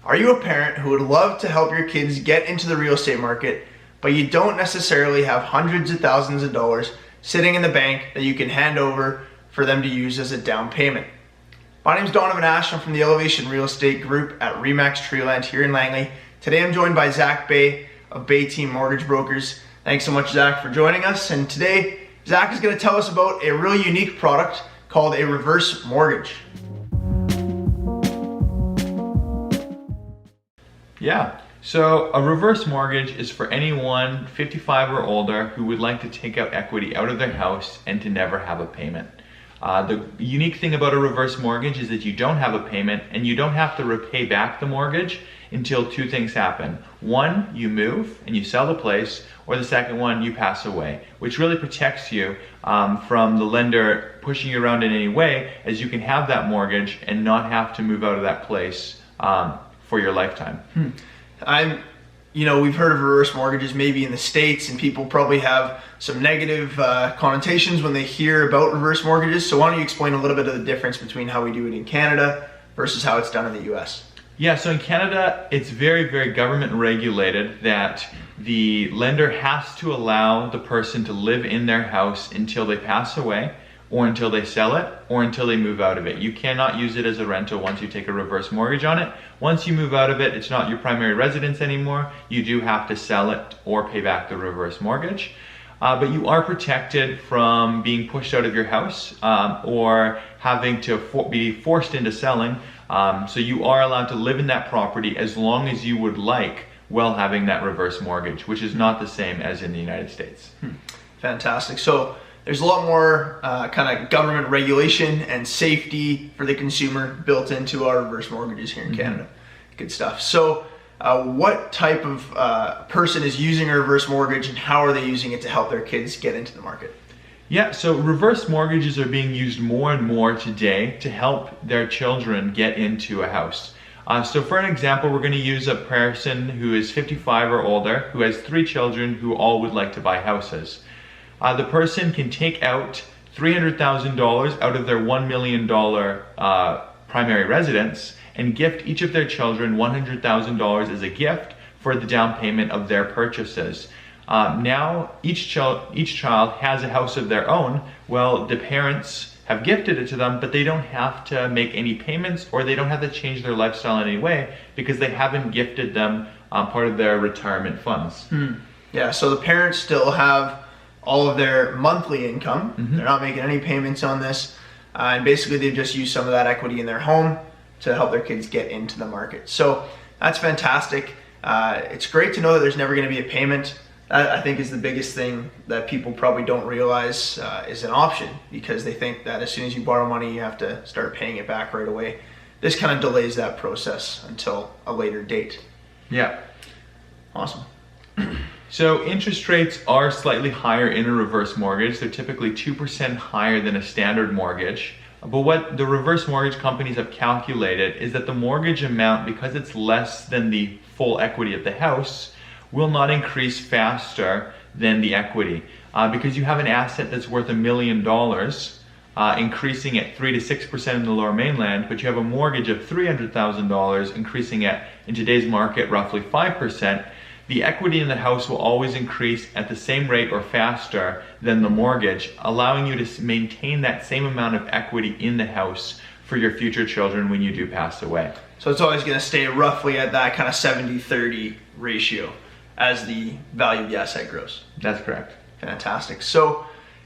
Are you a parent who would love to help your kids get into the real estate market, but you don't necessarily have hundreds of thousands of dollars sitting in the bank that you can hand over for them to use as a down payment? My name is Donavon and I'm from the Elevation Real Estate Group at RE/MAX Treeland here in Langley. Today I'm joined by Zach Bay of Bay Team Mortgage Brokers. Thanks so much, Zach, for joining us. And today, Zach is going to tell us about a really unique product called a reverse mortgage. Yeah, so a reverse mortgage is for anyone 55 or older who would like to take out equity out of their house and to never have a payment. The unique thing about a reverse mortgage is that you don't have a payment and you don't have to repay back the mortgage until two things happen. One, you move and you sell the place, or the second one, you pass away, which really protects you from the lender pushing you around in any way, as you can have that mortgage and not have to move out of that place for your lifetime. We've heard of reverse mortgages maybe in the States, and people probably have some negative connotations when they hear about reverse mortgages. So why don't you explain a little bit of the difference between how we do it in Canada versus how it's done in the US? Yeah, so in Canada, it's very, very government regulated that the lender has to allow the person to live in their house until they pass away, or until they sell it, or until they move out of it. You cannot use it as a rental once you take a reverse mortgage on it. Once you move out of it, it's not your primary residence anymore. You do have to sell it or pay back the reverse mortgage. But you are protected from being pushed out of your house or having to be forced into selling. So you are allowed to live in that property as long as you would like while having that reverse mortgage, which is not the same as in the United States. Fantastic. So there's a lot more kind of government regulation and safety for the consumer built into our reverse mortgages here in Canada. Good stuff. So what type of person is using a reverse mortgage, and how are they using it to help their kids get into the market? Yeah, so reverse mortgages are being used more and more today to help their children get into a house. So for an example, we're going to use a person who is 55 or older, who has 3 children who all would like to buy houses. The person can take out $300,000 out of their $1 million primary residence and gift each of their children $100,000 as a gift for the down payment of their purchases. Now each child has a house of their own. Well, the parents have gifted it to them, but they don't have to make any payments, or they don't have to change their lifestyle in any way because they haven't gifted them part of their retirement funds. Yeah, so the parents still have all of their monthly income. They're not making any payments on this, and basically they've just used some of that equity in their home to help their kids get into the market. So that's fantastic. It's great to know that there's never going to be a payment. That, I think, is the biggest thing that people probably don't realize is an option, because they think that as soon as you borrow money you have to start paying it back right away. This kind of delays that process until a later date. Yeah. Awesome. So interest rates are slightly higher in a reverse mortgage. They're typically 2% higher than a standard mortgage. But what the reverse mortgage companies have calculated is that the mortgage amount, because it's less than the full equity of the house, will not increase faster than the equity. Because you have an asset that's worth $1 million, increasing at 3 to 6% in the Lower Mainland, but you have a mortgage of $300,000, increasing at, in today's market, roughly 5%. The equity in the house will always increase at the same rate or faster than the mortgage, allowing you to maintain that same amount of equity in the house for your future children when you do pass away. So it's always going to stay roughly at that kind of 70-30 ratio as the value of the asset grows. That's correct. Fantastic. So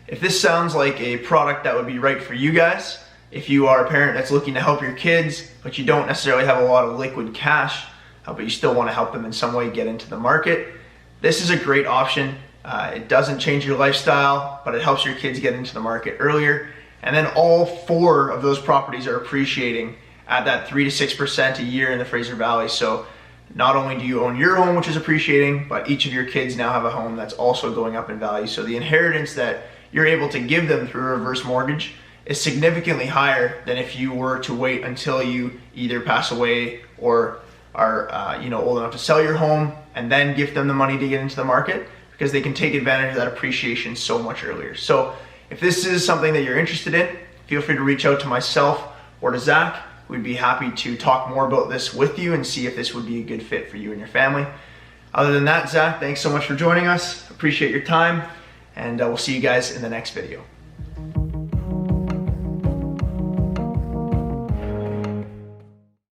if this sounds like a product that would be right for you guys, if you are a parent that's looking to help your kids, but you don't necessarily have a lot of liquid cash, but you still want to help them in some way get into the market, this is a great option. It doesn't change your lifestyle, but it helps your kids get into the market earlier. And then all 4 of those properties are appreciating at that 3 to 6% a year in the Fraser Valley. So not only do you own your home, which is appreciating, but each of your kids now have a home that's also going up in value. So the inheritance that you're able to give them through a reverse mortgage is significantly higher than if you were to wait until you either pass away or are old enough to sell your home and then gift them the money to get into the market, because they can take advantage of that appreciation so much earlier. So if this is something that you're interested in, feel free to reach out to myself or to Zach. we'd be happy to talk more about this with you and see if this would be a good fit for you and your family. Other than that, Zach, thanks so much for joining us. Appreciate your time, and we'll see you guys in the next video.